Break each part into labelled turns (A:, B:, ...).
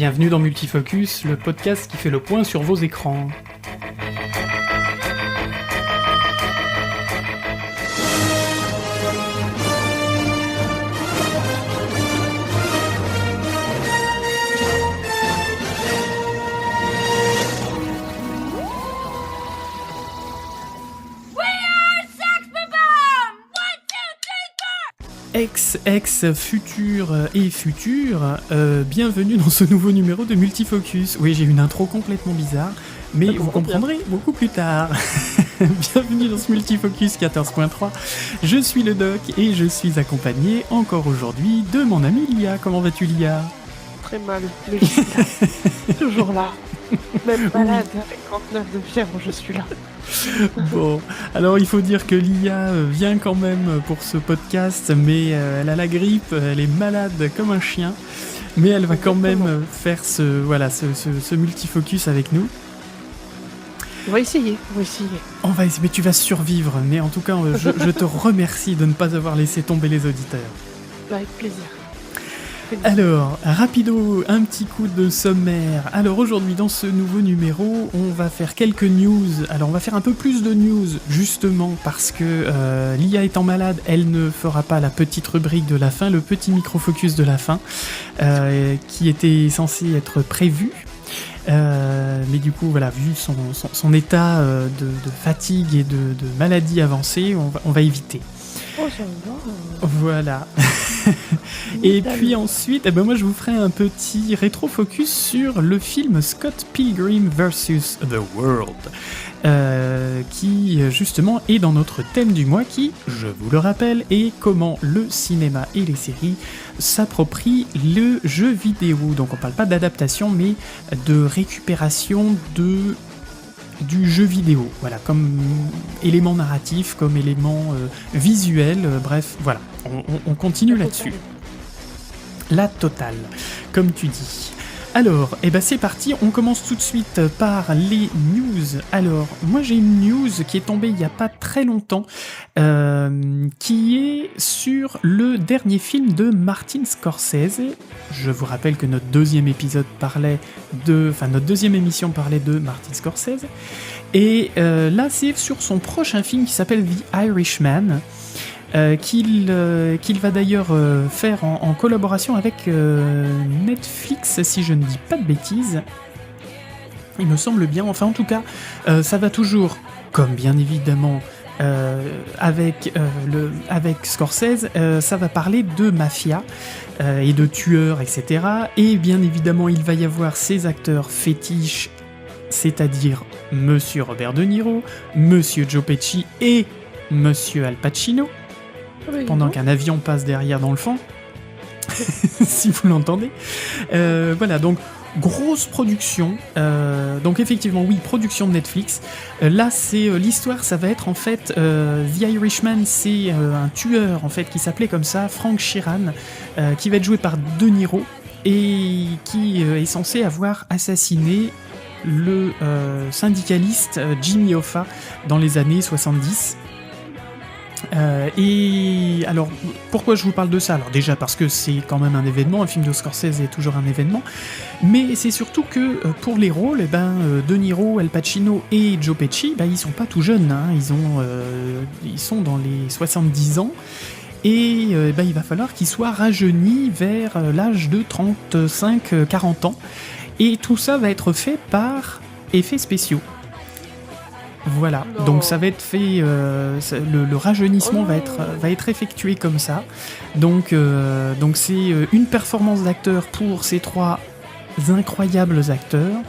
A: Bienvenue dans Multifocus, le podcast qui fait le point sur vos écrans. Futur et futur, bienvenue dans ce nouveau numéro de Multifocus. Oui, j'ai une intro complètement bizarre, mais vous comprendrez beaucoup plus tard. Bienvenue dans ce Multifocus 14.3. Je suis le Doc et je suis accompagné encore aujourd'hui de mon ami Lia. Comment vas-tu, Lia ?
B: Très mal, mais je suis là. Toujours là. Même malade, avec 39 de fièvre, je suis là.
A: Bon, alors il faut dire que Lia vient quand même pour ce podcast, mais elle a la grippe, elle est malade comme un chien, mais elle va quand même faire ce multifocus avec nous.
B: On va essayer.
A: Mais tu vas survivre, mais en tout cas, je te remercie de ne pas avoir laissé tomber les auditeurs.
B: Avec plaisir.
A: Alors, rapido, un petit coup de sommaire. Alors aujourd'hui, dans ce nouveau numéro, on va faire quelques news. Alors on va faire un peu plus de news, justement, parce que Lia étant malade, elle ne fera pas la petite rubrique de la fin, le petit micro-focus de la fin, qui était censé être prévu. Mais du coup, voilà, vu son état de fatigue et de maladie avancée, on va éviter.
B: Oh, ça va.
A: Voilà. Et puis ensuite, moi je vous ferai un petit rétro-focus sur le film Scott Pilgrim vs. The World, qui justement est dans notre thème du mois qui, je vous le rappelle, est comment le cinéma et les séries s'approprient le jeu vidéo. Donc on parle pas d'adaptation, mais de récupération du jeu vidéo, voilà, comme élément narratif, comme élément visuel, bref, voilà, on continue là-dessus. La totale, comme tu dis. Alors, c'est parti, on commence tout de suite par les news. Alors, moi j'ai une news qui est tombée il n'y a pas très longtemps, qui est sur le dernier film de Martin Scorsese. Je vous rappelle que notre deuxième émission parlait de Martin Scorsese. Et là, c'est sur son prochain film qui s'appelle The Irishman, qu'il va d'ailleurs faire en collaboration avec Netflix, si je ne dis pas de bêtises. Il me semble bien, enfin en tout cas, ça va toujours, comme bien évidemment avec Scorsese, ça va parler de mafia et de tueurs, etc. Et bien évidemment, il va y avoir ses acteurs fétiches, c'est-à-dire Monsieur Robert De Niro, Monsieur Joe Pesci et Monsieur Al Pacino, pendant qu'un avion passe derrière dans le fond, si vous l'entendez. Voilà, donc grosse production, donc effectivement oui, production de Netflix. Là c'est l'histoire, ça va être en fait The Irishman, c'est un tueur en fait qui s'appelait comme ça, Frank Sheeran, qui va être joué par De Niro et qui est censé avoir assassiné le syndicaliste Jimmy Hoffa dans les années 70. Et alors, pourquoi je vous parle de ça ? Alors déjà parce que c'est quand même un événement, un film de Scorsese est toujours un événement, mais c'est surtout que pour les rôles, De Niro, Al Pacino et Joe Pesci, ils sont pas tout jeunes, hein, ils sont dans les 70 ans, et il va falloir qu'ils soient rajeunis vers l'âge de 35-40 ans, et tout ça va être fait par effets spéciaux. Voilà, non. Donc ça va être fait, le rajeunissement va être effectué comme ça. Donc c'est une performance d'acteur pour ces trois incroyables acteurs,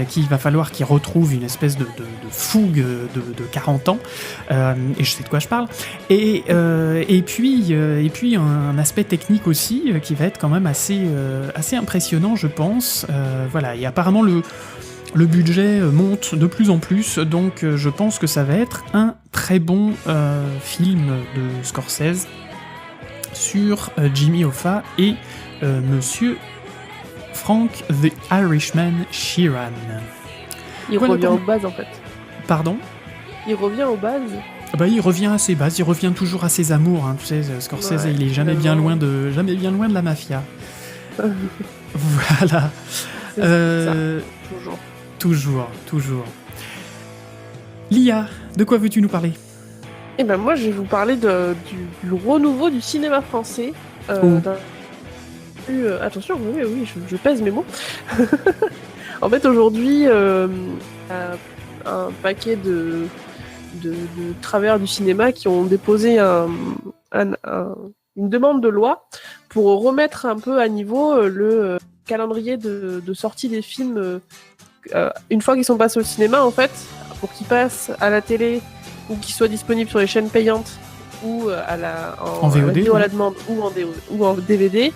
A: qu'il va falloir qu'ils retrouvent une espèce de fougue de 40 ans, et je sais de quoi je parle. Et puis un aspect technique aussi qui va être quand même assez impressionnant, je pense. Voilà, et apparemment le budget monte de plus en plus, donc je pense que ça va être un très bon film de Scorsese sur Jimmy Hoffa et Monsieur Frank the Irishman Sheeran.
B: Il revient aux bases en fait.
A: Pardon ?
B: Il revient aux bases.
A: Il revient à ses bases, il revient toujours à ses amours, hein, tu sais, Scorsese, il est jamais bien loin de la mafia. Voilà.
B: C'est
A: Euh,
B: ça, toujours.
A: toujours. Lia, de quoi veux-tu nous parler?
B: Et ben moi, je vais vous parler du renouveau du cinéma français.
A: Oh.
B: Attention, oui, je pèse mes mots. En fait, aujourd'hui, un paquet de travailleurs du cinéma qui ont déposé une demande de loi pour remettre un peu à niveau le calendrier de sortie des films une fois qu'ils sont passés au cinéma, en fait, pour qu'ils passent à la télé ou qu'ils soient disponibles sur les chaînes payantes ou
A: En VOD,
B: à la vidéo à
A: ouais.
B: la demande ou en DVD.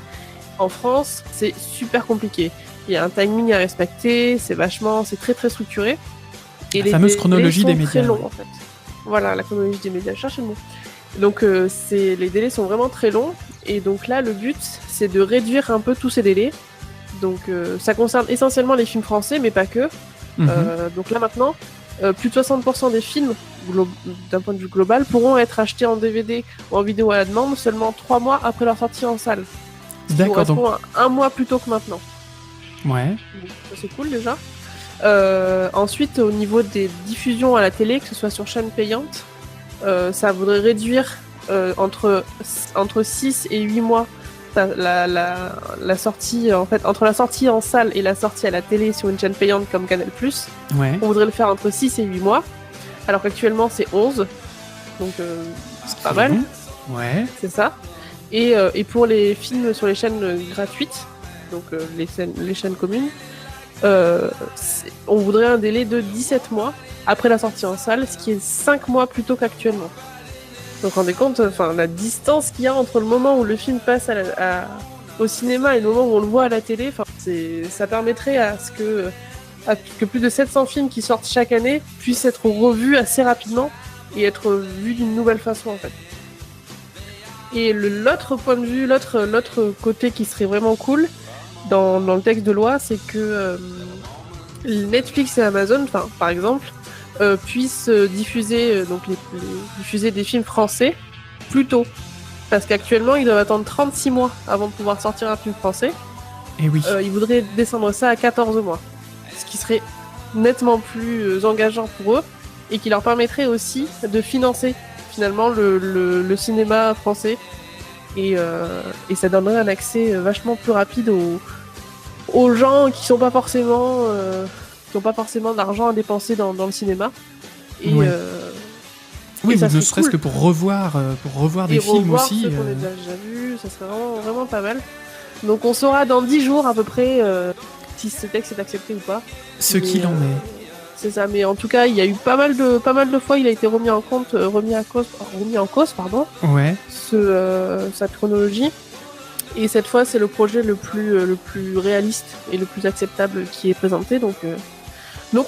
B: En France, c'est super compliqué. Il y a un timing à respecter, c'est très très structuré. Et
A: La
B: les
A: fameuse
B: délais
A: chronologie
B: sont
A: des
B: très
A: médias.
B: longs, en fait. Voilà, la chronologie des médias, cherchez le mot. Donc les délais sont vraiment très longs. Et donc là, le but, c'est de réduire un peu tous ces délais. Donc ça concerne essentiellement les films français, mais pas que.
A: Mhm.
B: Donc là maintenant, plus de 60% des films, d'un point de vue global, pourront être achetés en DVD ou en vidéo à la demande seulement 3 mois après leur sortie en salle.
A: D'accord, donc.
B: Correspond à un mois plus tôt que maintenant.
A: Ouais.
B: Donc, ça c'est cool déjà. Ensuite, au niveau des diffusions à la télé, que ce soit sur chaîne payante, ça voudrait réduire entre 6 et 8 mois la sortie, en fait, entre la sortie en salle et la sortie à la télé sur une chaîne payante comme Canal+.
A: Ouais.
B: On voudrait le faire entre 6 et 8 mois, alors qu'actuellement c'est 11. Donc c'est pas mal,
A: Ouais.
B: c'est ça. Et pour les films sur les chaînes gratuites, donc les chaînes communes, on voudrait un délai de 17 mois après la sortie en salle, ce qui est 5 mois plus tôt qu'actuellement. Donc rendez compte, la distance qu'il y a entre le moment où le film passe au cinéma et le moment où on le voit à la télé, ça permettrait à ce que plus de 700 films qui sortent chaque année puissent être revus assez rapidement et être vus d'une nouvelle façon, en fait. Et l'autre point de vue, l'autre côté qui serait vraiment cool dans le texte de loi, c'est que Netflix et Amazon, par exemple, puissent diffuser diffuser des films français plus tôt. Parce qu'actuellement, ils doivent attendre 36 mois avant de pouvoir sortir un film français.
A: Et oui.
B: Ils voudraient descendre ça à 14 mois. Ce qui serait nettement plus engageant pour eux et qui leur permettrait aussi de financer finalement le cinéma français. Et ça donnerait un accès vachement plus rapide aux gens qui n'ont pas forcément d'argent à dépenser dans le cinéma. Et,
A: Ouais. Oui,
B: et ça
A: ne
B: serait
A: serait-ce
B: cool.
A: que pour revoir des films
B: revoir
A: aussi.
B: ceux qu'on a déjà vus, ça serait vraiment, vraiment pas mal. Donc on saura dans 10 jours à peu près si ce texte est accepté ou pas.
A: Ce qu'il en est.
B: C'est ça, mais en tout cas, il y a eu pas mal de fois, il a été remis en cause,
A: Ouais.
B: cette chronologie. Et cette fois, c'est le projet le plus réaliste et le plus acceptable qui est présenté, donc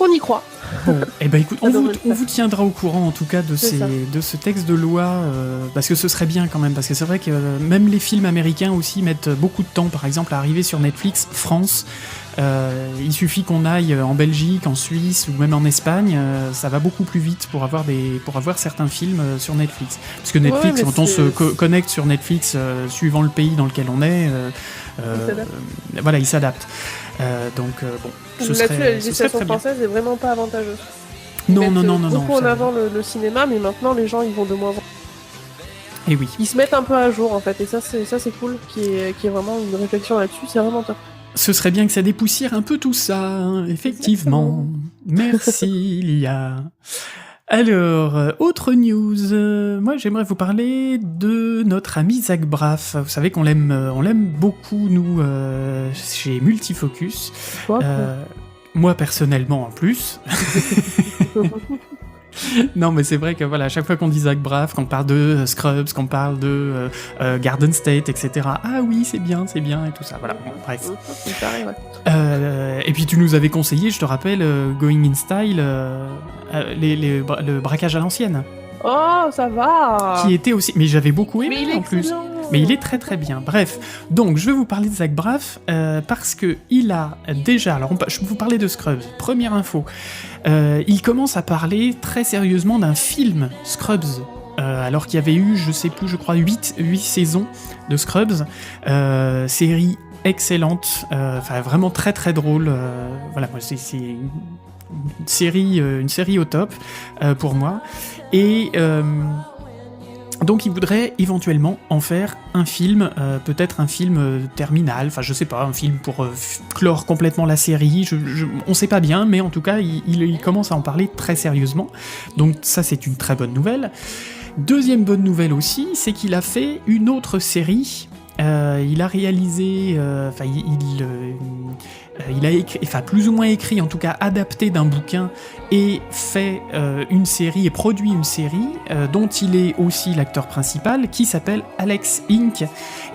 B: on y croit.
A: Bon, eh ben écoute,
B: Ça
A: on
B: devrait le faire.
A: vous tiendra au courant en tout cas de
B: C'est ça.
A: ce texte de loi, parce que ce serait bien quand même, parce que c'est vrai que même les films américains aussi mettent beaucoup de temps, par exemple, à arriver sur Netflix France. Il suffit qu'on aille en Belgique, en Suisse ou même en Espagne, ça va beaucoup plus vite pour avoir certains films sur Netflix. Parce que Netflix,
B: mais
A: quand on se connecte sur Netflix suivant le pays dans lequel on est, voilà, il s'adapte. Donc bon, ce
B: Là-dessus, la
A: serait
B: législation
A: très bien.
B: française est vraiment pas avantageuse.
A: Non.
B: Beaucoup en
A: ça-
B: avant le cinéma, mais maintenant les gens ils vont de moins en moins.
A: Et oui.
B: Ils se mettent un peu à jour en fait, et ça c'est cool, qui est vraiment une réflexion là-dessus, c'est vraiment top.
A: Ce serait bien que ça dépoussière un peu tout ça, hein, effectivement. Merci, Lia. Alors, autre news. Moi, j'aimerais vous parler de notre ami Zach Braff. Vous savez qu'on l'aime beaucoup, nous, chez Multifocus. Moi, personnellement, en plus. Non, mais c'est vrai que voilà, à chaque fois qu'on dit Zach Braff, qu'on parle de Scrubs, qu'on parle de Garden State, etc. Ah oui, c'est bien, et tout ça. Voilà, bon, bref.
B: C'est pareil, ouais.
A: Et puis tu nous avais conseillé, je te rappelle, Going in Style, le braquage à l'ancienne.
B: Oh, ça va.
A: Qui était aussi... Mais j'avais beaucoup aimé
B: Mais il est
A: en plus.
B: excellent.
A: Mais il est très très bien. Bref, donc je vais vous parler de Zach Braff parce que il a déjà... Alors je vais vous parler de Scrubs. Première info. Il commence à parler très sérieusement d'un film Scrubs alors qu'il y avait eu, je sais plus, je crois 8 saisons de Scrubs, série excellente, enfin vraiment très très drôle, voilà, moi c'est une série au top pour moi, et donc il voudrait éventuellement en faire un film, peut-être un film terminal, enfin je sais pas, un film pour clore complètement la série, on sait pas bien, mais en tout cas il commence à en parler très sérieusement, donc ça c'est une très bonne nouvelle. Deuxième bonne nouvelle aussi, c'est qu'il a fait une autre série. Il a réalisé, il a écrit, enfin plus ou moins écrit, en tout cas adapté d'un bouquin et fait une série et produit une série dont il est aussi l'acteur principal, qui s'appelle Alex Inc.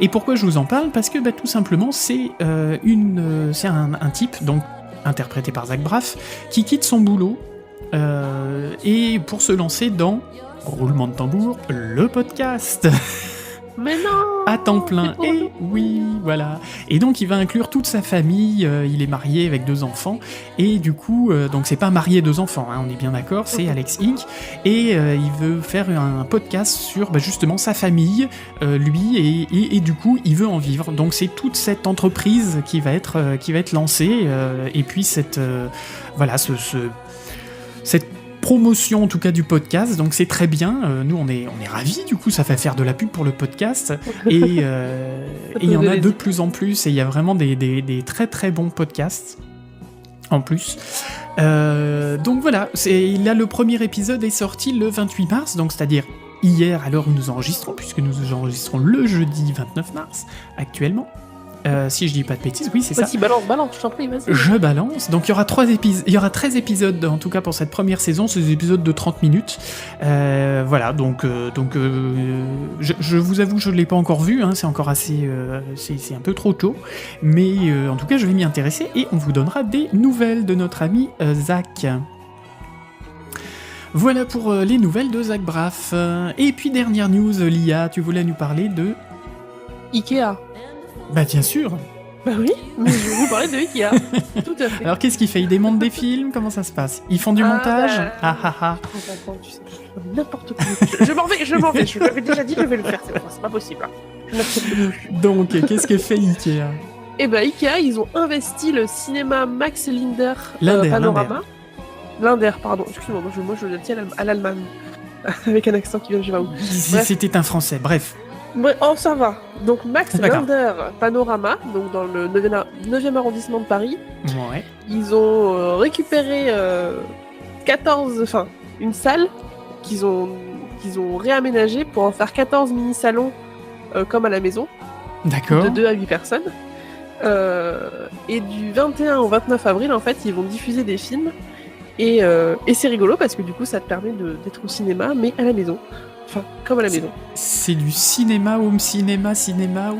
A: Et pourquoi je vous en parle ? Parce que tout simplement c'est un type, donc interprété par Zach Braff, qui quitte son boulot et pour se lancer dans, roulement de tambour, le podcast.
B: Mais non,
A: à temps plein, et oui, voilà. Et donc il va inclure toute sa famille, il est marié avec 2 enfants, et du coup, donc c'est pas marié 2 enfants, hein, on est bien d'accord, c'est Alex Inc. Et il veut faire un podcast sur justement sa famille, lui, et du coup il veut en vivre. Donc c'est toute cette entreprise qui va être lancée, et puis cette promotion en tout cas du podcast, donc c'est très bien, nous on est ravis, du coup ça fait faire de la pub pour le podcast, et il y en a de plus en plus, et il y a vraiment des très très bons podcasts en plus. Donc voilà, là le premier épisode est sorti le 28 mars, donc c'est-à-dire hier à l'heure où nous enregistrons, puisque nous enregistrons le jeudi 29 mars actuellement. Si je dis pas de bêtises, oui c'est ça.
B: Vas-y, balance, je t'en prie, vas-y.
A: Je balance. Donc il y aura 13 épisodes en tout cas pour cette première saison, c'est des épisodes de 30 minutes. Voilà, donc je vous avoue, je ne l'ai pas encore vu, hein, c'est encore assez, c'est un peu trop tôt, mais en tout cas je vais m'y intéresser et on vous donnera des nouvelles de notre ami Zach. Voilà pour les nouvelles de Zach Braff. Et puis dernière news, Lia, tu voulais nous parler de
B: Ikea.
A: Bah bien sûr.
B: Bah oui, mais je vais vous parler de Ikea. Tout à fait.
A: Alors qu'est-ce qu'il fait ? Il démonte des films ? Comment ça se passe ? Ils font du montage ?
B: Tu sais, je fais n'importe quoi. Je m'en vais. Je l'avais déjà dit que je vais le faire cette fois, c'est pas possible.
A: Donc, qu'est-ce que fait Ikea ?
B: Eh ben Ikea, ils ont investi le cinéma Max Linder Panorama. Linder, pardon. Excuse-moi, moi je le tiens à l'Allemagne. Avec un accent qui vient de je sais pas où.
A: C'était un français, bref.
B: Ouais, oh, ça va. Donc Max Linder Panorama, donc dans le 9e arrondissement de Paris.
A: Ouais.
B: Ils ont récupéré une salle qu'ils ont réaménagée pour en faire 14 mini-salons comme à la maison.
A: D'accord.
B: De 2 à 8 personnes. Et du 21 au 29 avril, en fait, ils vont diffuser des films. Et c'est rigolo parce que du coup, ça te permet d'être au cinéma, mais à la maison. Enfin, comme à la maison. C'est
A: du cinéma, home cinéma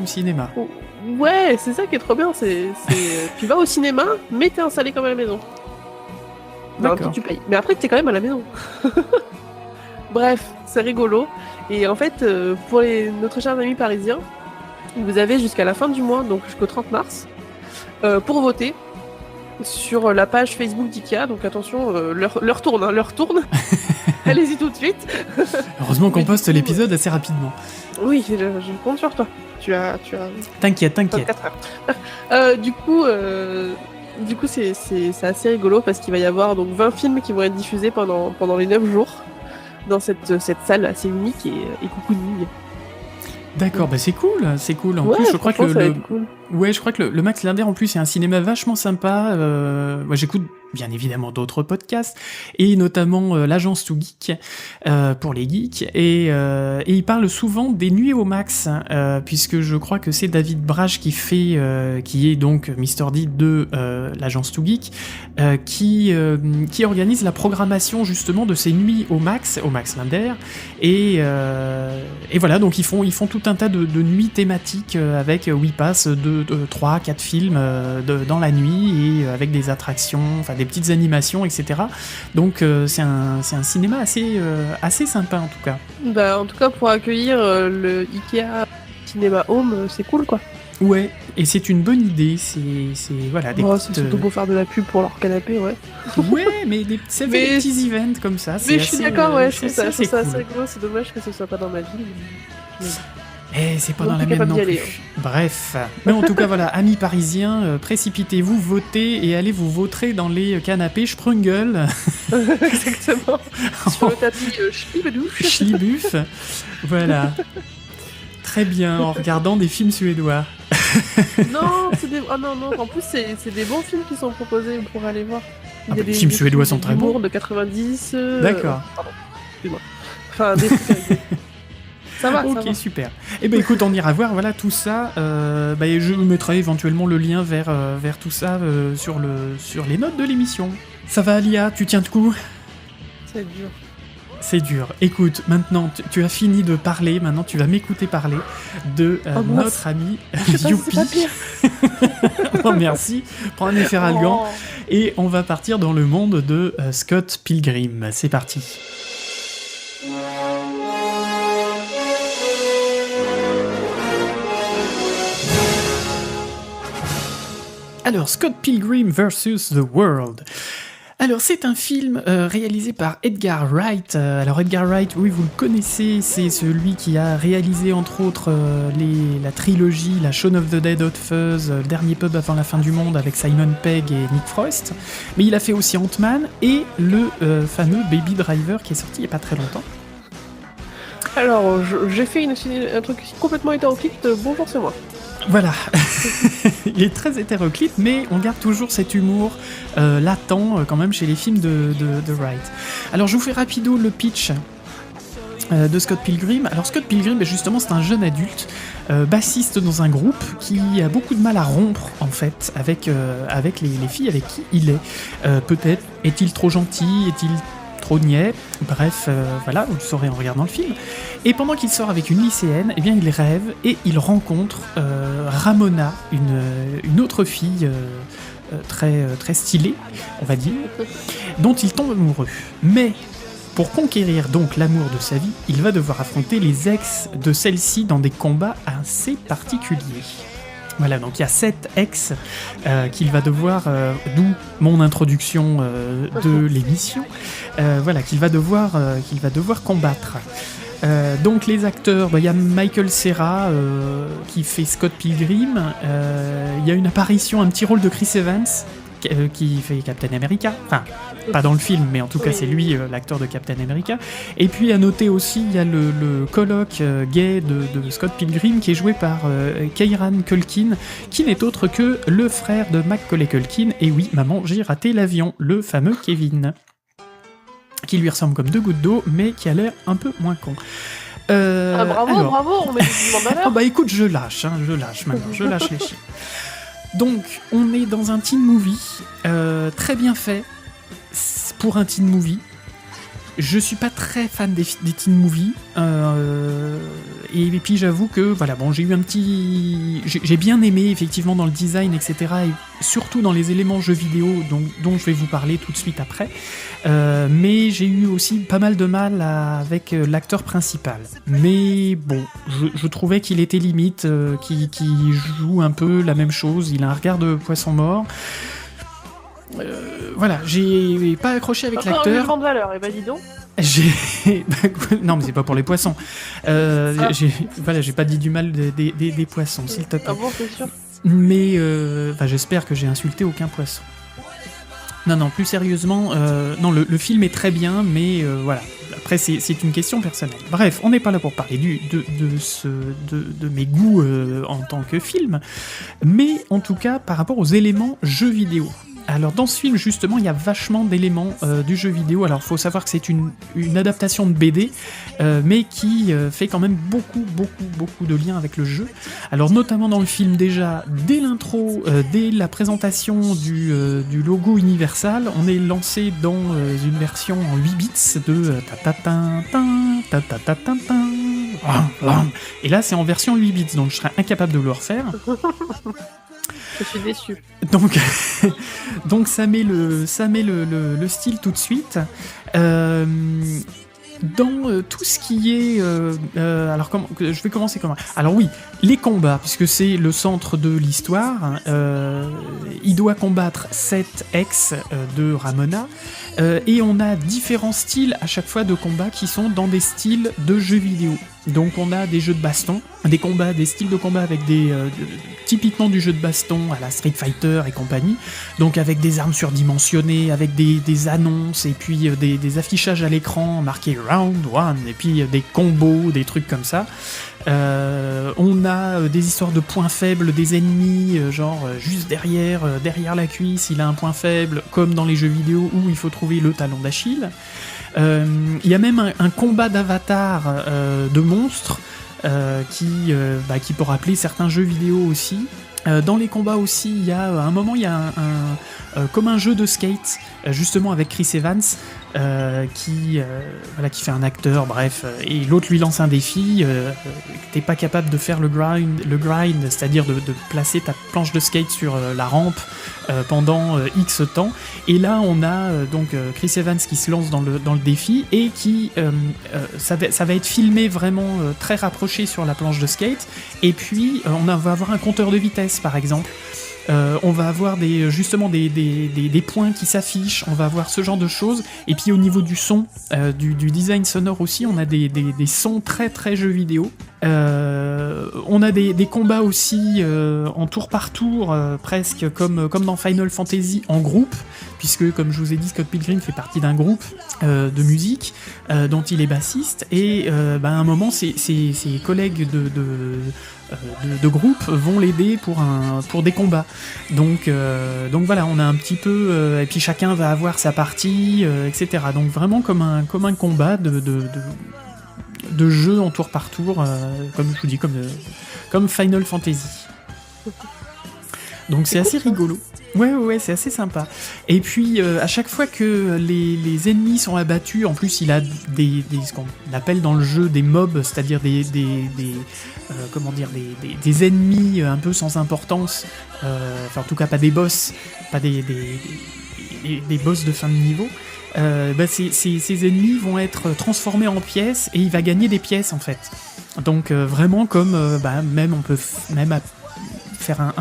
A: ou cinéma.
B: Oh, ouais, c'est ça qui est trop bien. Tu vas au cinéma, mais t'es installé comme à la maison. D'accord. Tu payes. Mais après, t'es quand même à la maison. Bref, c'est rigolo. Et en fait, pour notre chers amis parisiens, vous avez jusqu'à la fin du mois, donc jusqu'au 30 mars, pour voter sur la page Facebook d'Ikea. Donc attention, leur tourne. Allez-y tout de suite.
A: Heureusement qu'on poste l'épisode assez rapidement.
B: Oui, je compte sur toi. Tu as...
A: T'inquiète.
B: 24 heures. Du coup, c'est assez rigolo parce qu'il va y avoir donc 20 films qui vont être diffusés pendant les 9 jours dans cette salle assez unique et cocooning.
A: D'accord, bah c'est cool. En plus, je crois que le Max Linder en plus c'est un cinéma vachement sympa. Moi, j'écoute bien évidemment d'autres podcasts et notamment l'agence Too Geek pour les geeks et il parle souvent des nuits au Max puisque je crois que c'est David Brage qui est donc Mr. D de l'agence Too Geek qui organise la programmation justement de ces nuits au Max Linder et voilà, donc ils font tout un tas de nuits thématiques avec 8 passes de 3-4 films dans la nuit et avec des attractions, enfin des petites animations, etc. Donc c'est un cinéma assez sympa en tout cas.
B: Bah en tout cas pour accueillir le Ikea Cinéma Home, c'est cool quoi.
A: Ouais, et c'est une bonne idée, c'est voilà, des
B: C'est surtout pour faire de la pub pour leur canapé, ouais.
A: Ouais, mais ça fait des petits events comme ça.
B: Mais je suis d'accord, ouais,
A: c'est
B: ça
A: assez
B: assez
A: cool.
B: rigolo, c'est dommage que ce soit pas dans ma ville.
A: C'est pas
B: Donc,
A: dans la
B: t'es
A: même
B: capable
A: non
B: d'y
A: plus.
B: aller,
A: Bref. Mais en tout cas, voilà, amis parisiens, précipitez-vous, votez et allez vous vautrer dans les canapés Sprungel,
B: Exactement. Sur le tapis Schlibedouche.
A: Schlibuf. Voilà. Très bien, en regardant des films suédois.
B: Non, non, en plus c'est des bons films qui sont proposés pour aller voir. Il y a
A: Les films suédois sont très
B: d'humour
A: bons.
B: de 90.
A: D'accord.
B: Pardon, excuse-moi. Enfin, des trucs avec des- Ça va, ça
A: Ok,
B: va.
A: super. Eh ben écoute, on ira voir, voilà, tout ça. Je mettrai éventuellement le lien vers tout ça sur les notes de l'émission. Ça va, Alia, tu tiens de coup?
B: C'est dur.
A: C'est dur. Écoute, maintenant, tu as fini de parler, maintenant tu vas m'écouter parler de notre ami
B: Je sais pas si
A: Youpi.
B: c'est pas pire.
A: Oh, merci, prends un efferalgan.
B: Oh.
A: Et on va partir dans le monde de Scott Pilgrim. C'est parti. Alors, Scott Pilgrim vs. The World. Alors, c'est un film réalisé par Edgar Wright. Alors, Edgar Wright, oui, vous le connaissez, c'est celui qui a réalisé, entre autres, la trilogie, la Shaun of the Dead, Hot Fuzz, Le Dernier Pub avant la fin du monde avec Simon Pegg et Nick Frost. Mais il a fait aussi Ant-Man et le fameux Baby Driver qui est sorti il n'y a pas très longtemps.
B: Alors, j'ai fait un truc complètement hétéroclite, bonjour, c'est moi.
A: Voilà, il est très hétéroclite, mais on garde toujours cet humour latent quand même chez les films de Wright. Alors je vous fais rapido le pitch de Scott Pilgrim. Alors Scott Pilgrim, justement, c'est un jeune adulte, bassiste dans un groupe qui a beaucoup de mal à rompre en fait avec les filles avec qui il est. Peut-être est-il trop gentil, est-il trop niais, bref, voilà, vous le saurez en regardant le film. Et pendant qu'il sort avec une lycéenne, eh bien il rêve et il rencontre Ramona, une autre fille très stylée, on va dire, dont il tombe amoureux. Mais pour conquérir donc l'amour de sa vie, il va devoir affronter les ex de celle-ci dans des combats assez particuliers. Voilà, donc il y a 7 ex qu'il va devoir, d'où mon introduction de l'émission, voilà, qu'il va devoir combattre. Donc les acteurs, il y a Michael Cera qui fait Scott Pilgrim, il y a une apparition, un petit rôle de Chris Evans qui fait Captain America, enfin pas dans le film, mais en tout cas c'est lui l'acteur de Captain America. Et puis à noter aussi, il y a le coloc gay de Scott Pilgrim qui est joué par Kieran Culkin, qui n'est autre que le frère de Macaulay Culkin, et oui, maman, j'ai raté l'avion, le fameux Kevin, qui lui ressemble comme 2 gouttes d'eau, mais qui a l'air un peu moins con.
B: Bravo, on met des en valeur.
A: Ah bah écoute, je lâche maintenant, je lâche les chiens. Donc, on est dans un teen movie, très bien fait, pour un teen movie. Je suis pas très fan des teen movies, et puis j'avoue que, voilà, bon, j'ai bien aimé, effectivement, dans le design, etc., et surtout dans les éléments jeux vidéo dont je vais vous parler tout de suite après, mais j'ai eu aussi pas mal de mal avec l'acteur principal. Mais bon, je trouvais qu'il était limite, qu'il joue un peu la même chose, il a un regard de poisson mort. Voilà, j'ai pas accroché avec
B: Encore
A: l'acteur.
B: une grande valeur, et bah dis donc.
A: Non, mais c'est pas pour les poissons. J'ai pas dit du mal des poissons, s'il te plaît.
B: Ah bon, c'est sûr.
A: Mais j'espère que j'ai insulté aucun poisson. Non, plus sérieusement, non, le film est très bien, mais voilà. Après, c'est une question personnelle. Bref, on n'est pas là pour parler de mes goûts en tant que film, mais en tout cas par rapport aux éléments jeux vidéo. Alors dans ce film justement il y a vachement d'éléments du jeu vidéo. Alors faut savoir que c'est une adaptation de BD mais qui fait quand même beaucoup de liens avec le jeu. Alors notamment dans le film déjà, dès l'intro, dès la présentation du logo Universal, on est lancé dans une version en 8 bits de et là c'est en version 8 bits donc je serais incapable de le refaire.
B: Je suis déçu.
A: Donc ça met le style tout de suite. Dans tout ce qui est... alors, je vais commencer comment? Alors oui, les combats, puisque c'est le centre de l'histoire. Il doit combattre 7 ex de Ramona. Et on a différents styles à chaque fois de combat qui sont dans des styles de jeux vidéo. Donc on a des jeux de baston, des styles de combat avec typiquement du jeu de baston à la Street Fighter et compagnie, donc avec des armes surdimensionnées, avec des annonces et puis des affichages à l'écran marqués Round 1 et puis des combos, des trucs comme ça. On a des histoires de points faibles des ennemis, juste derrière la cuisse, il a un point faible, comme dans les jeux vidéo où il faut trouver le talon d'Achille. Il y a même un combat d'avatar de monstres qui peut rappeler certains jeux vidéo aussi. Dans les combats aussi, il y a à un moment il y a comme un jeu de skate, justement avec Chris Evans, qui fait un acteur, bref, et l'autre lui lance un défi. T'es pas capable de faire le grind, c'est-à-dire de placer ta planche de skate sur la rampe pendant X temps. Et là, on a Chris Evans qui se lance dans le défi et qui ça va être filmé vraiment très rapproché sur la planche de skate. Et puis on va avoir un compteur de vitesse, par exemple. On va avoir des points qui s'affichent, on va avoir ce genre de choses. Et puis au niveau du son, du design sonore aussi, on a des sons très très jeux vidéo. On a des combats aussi en tour par tour, presque comme dans Final Fantasy en groupe, puisque comme je vous ai dit, Scott Pilgrim fait partie d'un groupe de musique dont il est bassiste, et à un moment ses collègues de groupe vont l'aider pour des combats. Donc voilà, on a un petit peu et puis chacun va avoir sa partie, etc. Donc vraiment comme un combat de jeu en tour par tour, comme je vous dis, comme Final Fantasy. Donc c'est assez rigolo. Ouais, c'est assez sympa. Et puis à chaque fois que les ennemis sont abattus, en plus il a ce qu'on appelle dans le jeu des mobs, c'est-à-dire des ennemis un peu sans importance, en tout cas pas des boss, pas des boss de fin de niveau. Ces ennemis vont être transformés en pièces et il va gagner des pièces en fait. Donc vraiment comme même on peut faire un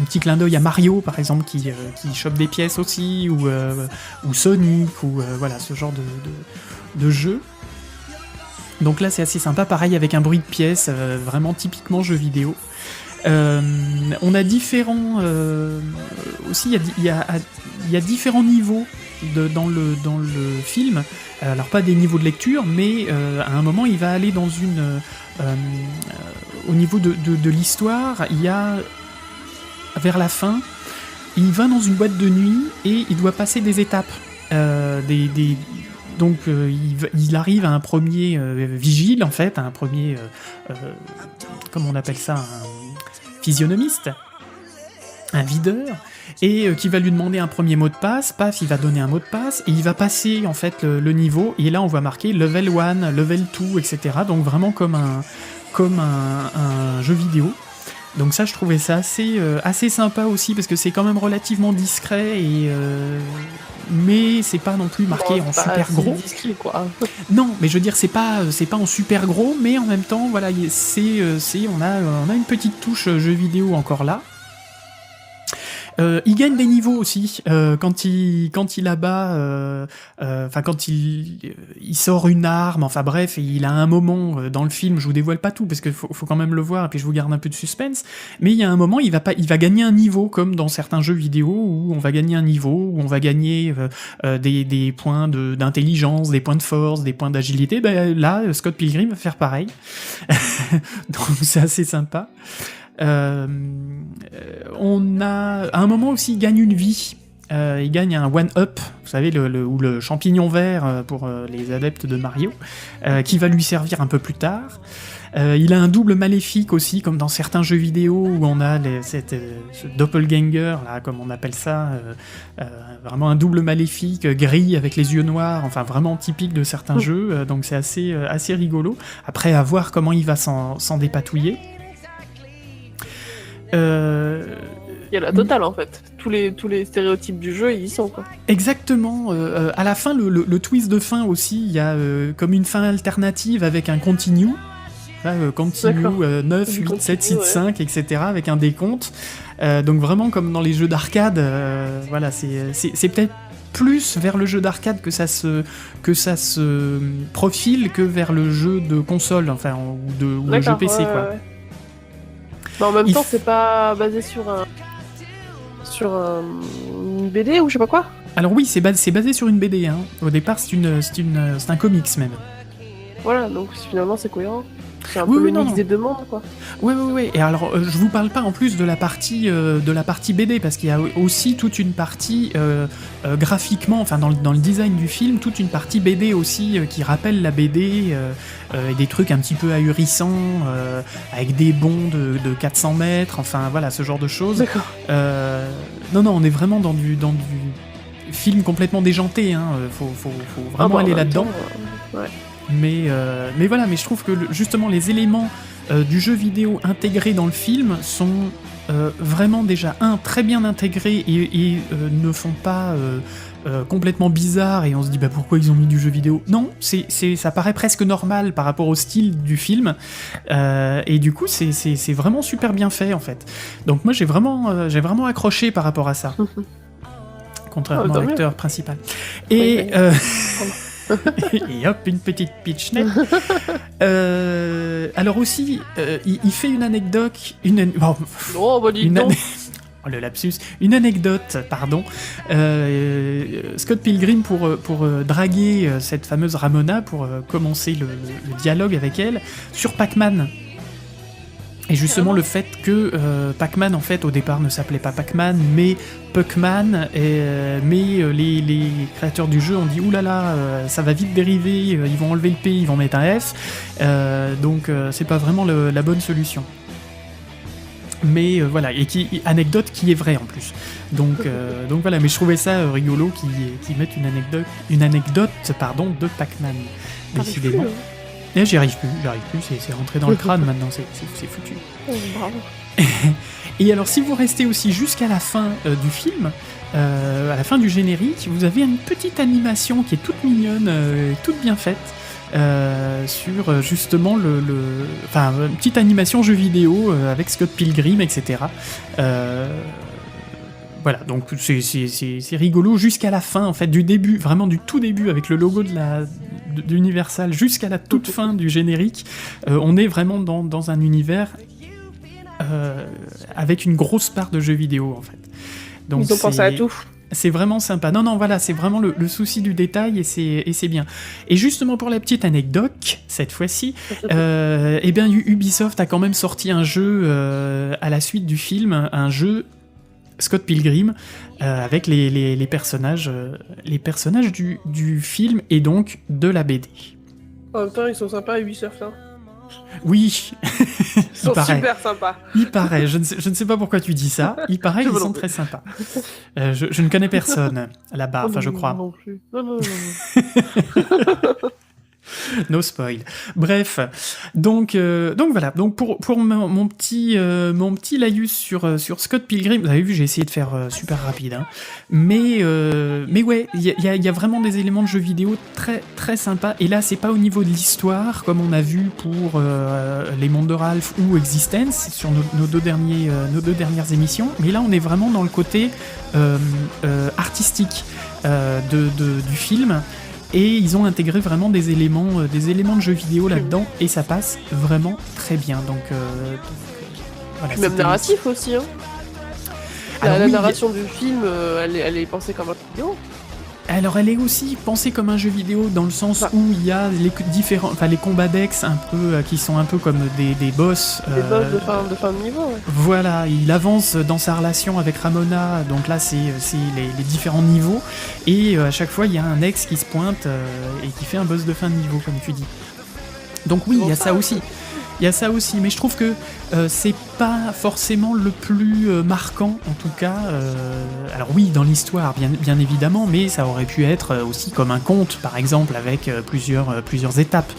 A: petit clin d'œil à Mario par exemple qui chope des pièces aussi, ou Sonic, ou voilà ce genre de jeu. Donc là c'est assez sympa, pareil avec un bruit de pièces, vraiment typiquement jeu vidéo. On a différents aussi il y a différents niveaux dans le film. Alors pas des niveaux de lecture, mais à un moment il va aller dans au niveau de l'histoire, il y a vers la fin, il va dans une boîte de nuit et il doit passer des étapes, donc il arrive à un premier vigile en fait, à un premier comment on appelle ça, un physionomiste, un videur, et qui va lui demander un premier mot de passe. Paf, il va donner un mot de passe et il va passer en fait le niveau, et là on voit marqué level 1, level 2, etc. Donc vraiment comme un jeu vidéo. Donc ça je trouvais ça assez sympa aussi, parce que c'est quand même relativement discret, mais c'est pas non plus marqué en super gros.
B: Discret, quoi.
A: Non, mais je veux dire c'est pas en super gros, mais en même temps voilà, on a une petite touche jeu vidéo encore là. Il gagne des niveaux aussi quand il abat, quand il sort une arme, enfin bref, et il a un moment dans le film, je vous dévoile pas tout parce que faut quand même le voir et puis je vous garde un peu de suspense, mais il y a un moment il va gagner un niveau, comme dans certains jeux vidéo où on va gagner un niveau, où on va gagner des points d'intelligence, des points de force, des points d'agilité. Là Scott Pilgrim va faire pareil. Donc c'est assez sympa. On a à un moment aussi, il gagne une vie, il gagne un one-up, vous savez, ou le champignon vert pour les adeptes de Mario, qui va lui servir un peu plus tard. Il a un double maléfique aussi, comme dans certains jeux vidéo où on a ce doppelganger, là, comme on appelle ça, vraiment un double maléfique gris avec les yeux noirs, enfin vraiment typique de certains jeux, donc c'est assez rigolo. Après, à voir comment il va s'en dépatouiller.
B: Il y a la totale en fait. Tous les stéréotypes du jeu, ils y sont quoi.
A: Exactement. À la fin, le twist de fin aussi, il y a comme une fin alternative avec un continue. Continue 9, 8, 7, 6, 5, etc. avec un décompte. Donc vraiment comme dans les jeux d'arcade, voilà, c'est peut-être plus vers le jeu d'arcade que ça se profile que vers le jeu de console, enfin, ou le jeu PC, quoi.
B: Ouais. Mais en même temps, c'est pas basé sur une BD ou je sais pas quoi.
A: Alors oui, c'est basé sur une BD, hein. Au départ, c'est un comics même.
B: Voilà, donc finalement c'est cohérent. C'est un peu le mix des deux mondes, quoi.
A: Ouais. Et alors, je vous parle pas en plus de la partie BD, parce qu'il y a aussi toute une partie graphiquement, enfin dans le design du film, toute une partie BD aussi qui rappelle la BD, et des trucs un petit peu ahurissants, avec des bonds de 400 mètres, enfin voilà, ce genre de choses.
B: D'accord.
A: Non, on est vraiment dans du film complètement déjanté, hein. Faut vraiment aller là-dedans.
B: Ouais.
A: Mais voilà, mais je trouve que justement les éléments du jeu vidéo intégrés dans le film sont vraiment déjà très bien intégrés et ne font pas complètement bizarre et on se dit pourquoi ils ont mis du jeu vidéo. Non, ça paraît presque normal par rapport au style du film et du coup c'est vraiment super bien fait en fait. Donc moi j'ai vraiment accroché par rapport à ça. Contrairement à l'acteur principal. Et et hop, une petite pitchnette. Alors aussi, il fait une anecdote... Oh, le lapsus. Une anecdote, pardon. Scott Pilgrim, pour draguer cette fameuse Ramona, pour commencer le dialogue avec elle, sur Pac-Man. Et justement le fait que Pac-Man en fait au départ ne s'appelait pas Pac-Man mais Puckman, mais les créateurs du jeu ont dit oulala, ça va vite dériver, ils vont enlever le P, ils vont mettre un F, donc c'est pas vraiment la bonne solution. Mais voilà, et anecdote qui est vraie en plus. Donc voilà, mais je trouvais ça rigolo qu'ils mettent une anecdote de Pac-Man, décidément. Et j'y arrive plus, c'est rentré dans le crâne maintenant, c'est foutu.
B: Oh, bravo.
A: Et alors si vous restez aussi jusqu'à la fin du film, à la fin du générique, vous avez une petite animation qui est toute mignonne, toute bien faite, sur justement enfin une petite animation jeu vidéo avec Scott Pilgrim, etc. Voilà, donc c'est rigolo jusqu'à la fin, en fait, du début, vraiment du tout début, avec le logo d'Universal jusqu'à la toute fin du générique. On est vraiment dans un univers avec une grosse part de jeux vidéo, en fait. Donc,
B: ils ont pensé à tout.
A: C'est vraiment sympa. Non, voilà, c'est vraiment le souci du détail et c'est bien. Et justement pour la petite anecdote, cette fois-ci, eh bien Ubisoft a quand même sorti un jeu à la suite du film, un jeu Scott Pilgrim, avec les personnages du film et donc de la BD.
B: En même temps, ils sont sympas Ubisoft, hein.
A: Oui,
B: ils sont super sympas.
A: Il paraît, je ne sais pas pourquoi tu dis ça, il paraît qu'ils sont très sympas. Je ne connais personne là-bas, enfin je crois.
B: Non plus. Non.
A: No spoil. Bref, donc voilà. Donc pour mon petit laïus sur Scott Pilgrim, vous avez vu, j'ai essayé de faire super rapide, hein. Mais ouais, il y a vraiment des éléments de jeu vidéo très très sympas. Et là, c'est pas au niveau de l'histoire comme on a vu pour les mondes de Ralph ou Existence sur nos deux dernières émissions. Mais là, on est vraiment dans le côté artistique du film. Et ils ont intégré vraiment des éléments de jeux vidéo là-dedans, et ça passe vraiment très bien. Donc voilà.
B: Même narratif aussi, hein. La narration du film, elle est pensée comme un jeu vidéo.
A: Alors elle est aussi pensée comme un jeu vidéo dans le sens où il y a les combats d'ex un peu qui sont un peu comme des boss.
B: Des boss de fin de niveau. Ouais.
A: Voilà, il avance dans sa relation avec Ramona, donc là c'est les différents niveaux, et à chaque fois il y a un ex qui se pointe et qui fait un boss de fin de niveau, comme tu dis. Donc oui, il y a ça aussi. Il y a ça aussi, mais je trouve que c'est pas forcément le plus marquant, en tout cas. Alors oui, dans l'histoire, bien évidemment, mais ça aurait pu être aussi comme un conte, par exemple, avec plusieurs étapes.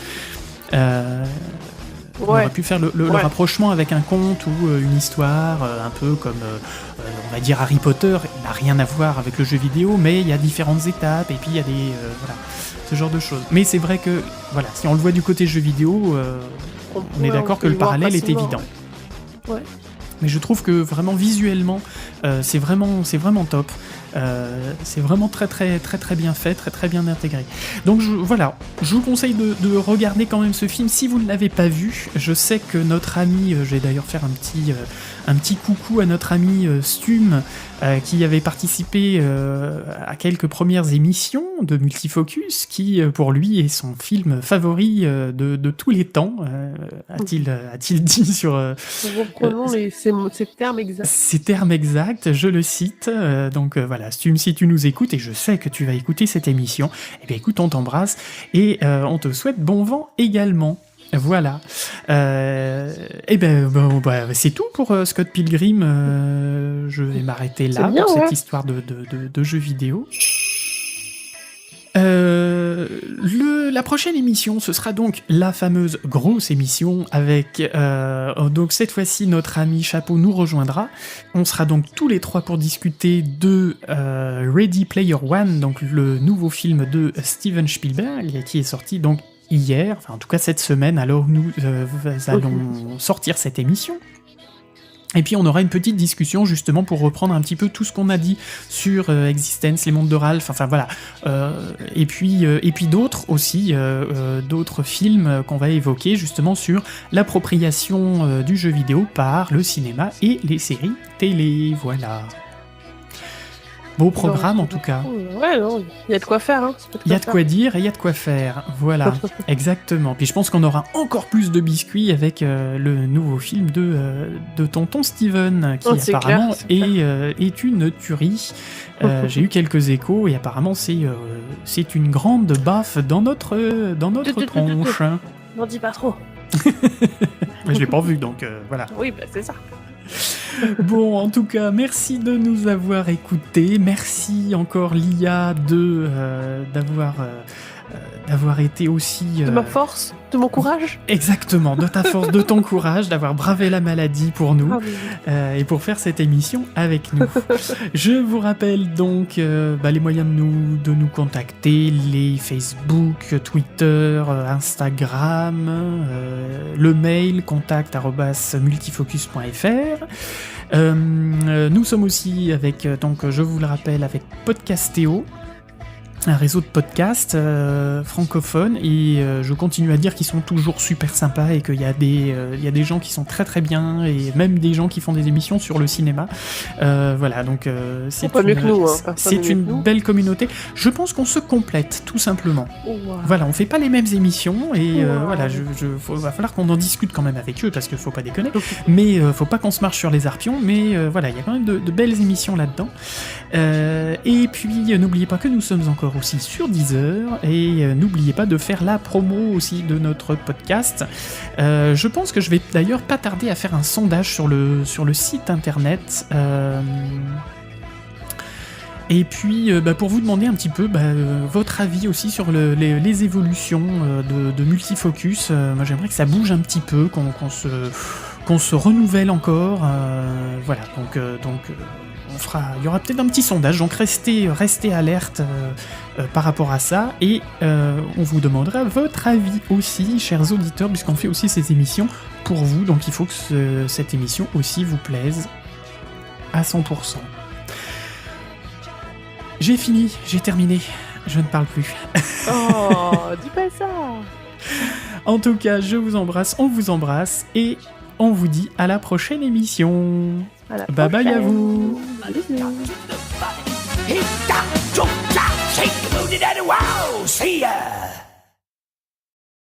A: On aurait pu faire le rapprochement avec un conte ou une histoire, un peu comme, on va dire Harry Potter. Il n'a rien à voir avec le jeu vidéo, mais il y a différentes étapes, et puis il y a des... voilà, ce genre de choses. Mais c'est vrai que, voilà, si on le voit du côté jeu vidéo, on est d'accord que le parallèle est évident.
B: Ouais.
A: Mais je trouve que vraiment visuellement, c'est vraiment top. C'est vraiment très bien fait, très bien intégré. Donc voilà, je vous conseille de regarder quand même ce film si vous ne l'avez pas vu. Je sais que notre ami, je vais d'ailleurs faire un petit coucou à notre ami Stum, qui avait participé à quelques premières émissions de Multifocus, qui pour lui est son film favori de tous les temps, a-t-il dit sur...
B: Reprenons ces termes exacts.
A: Ces termes exacts, je le cite. Donc voilà, Stum, si tu nous écoutes, et je sais que tu vas écouter cette émission, eh bien écoute, on t'embrasse, et on te souhaite bon vent également. Voilà. Et c'est tout pour Scott Pilgrim. Je vais m'arrêter là pour cette histoire de jeux vidéo. La prochaine émission, ce sera donc la fameuse grosse émission avec donc cette fois-ci notre ami Chapeau nous rejoindra. On sera donc tous les trois pour discuter de Ready Player One, donc le nouveau film de Steven Spielberg qui est sorti donc hier, enfin en tout cas cette semaine, alors nous allons sortir cette émission. Et puis on aura une petite discussion justement pour reprendre un petit peu tout ce qu'on a dit sur Existence, les mondes de Ralph, enfin voilà. Et puis d'autres aussi, d'autres films qu'on va évoquer justement sur l'appropriation du jeu vidéo par le cinéma et les séries télé, voilà. Beau programme en tout cas.
B: Ouais, non, il y a de quoi faire. Hein.
A: Il y a de quoi dire et il y a de quoi faire. Voilà, exactement. Puis je pense qu'on aura encore plus de biscuits avec le nouveau film de tonton Steven, qui apparemment est une tuerie. J'ai eu quelques échos et apparemment c'est une grande baffe dans notre tronche.
B: N'en dis pas trop.
A: Mais je l'ai pas vu, donc voilà.
B: Oui, bah c'est ça.
A: Bon, en tout cas, merci de nous avoir écoutés. Merci encore, Lia, d'avoir été aussi...
B: De ma force, de mon courage.
A: Exactement, de ta force, de ton courage, d'avoir bravé la maladie pour nous, et pour faire cette émission avec nous. Je vous rappelle donc les moyens de nous contacter, les Facebook, Twitter, Instagram, le mail contact@multifocus.fr. Nous sommes aussi avec, donc je vous le rappelle, avec Podcastéo, un réseau de podcasts francophones, et je continue à dire qu'ils sont toujours super sympas et qu'il y a des gens qui sont très très bien, et même des gens qui font des émissions sur le cinéma. Voilà, donc c'est une belle communauté. Je pense qu'on se complète tout simplement. Voilà, on fait pas les mêmes émissions, et voilà, va falloir qu'on en discute quand même avec eux, parce qu'il faut pas déconner, mais faut pas qu'on se marche sur les arpions, mais voilà, il y a quand même de belles émissions là-dedans. Et puis n'oubliez pas que nous sommes encore aussi sur Deezer, et n'oubliez pas de faire la promo aussi de notre podcast. Je pense que je vais d'ailleurs pas tarder à faire un sondage sur le site internet, et puis pour vous demander un petit peu votre avis aussi sur les évolutions de Multifocus. Moi j'aimerais que ça bouge un petit peu, qu'on se renouvelle encore, voilà, donc il y aura peut-être un petit sondage, donc restez alerte par rapport à ça, et on vous demandera votre avis aussi, chers auditeurs, puisqu'on fait aussi ces émissions pour vous, donc il faut que cette émission aussi vous plaise à 100%. J'ai fini, j'ai terminé, je ne parle plus.
B: Oh, dis pas ça.
A: En tout cas, je vous embrasse, on vous embrasse, et on vous dit à la prochaine émission. Bye bye à vous.
B: Salut.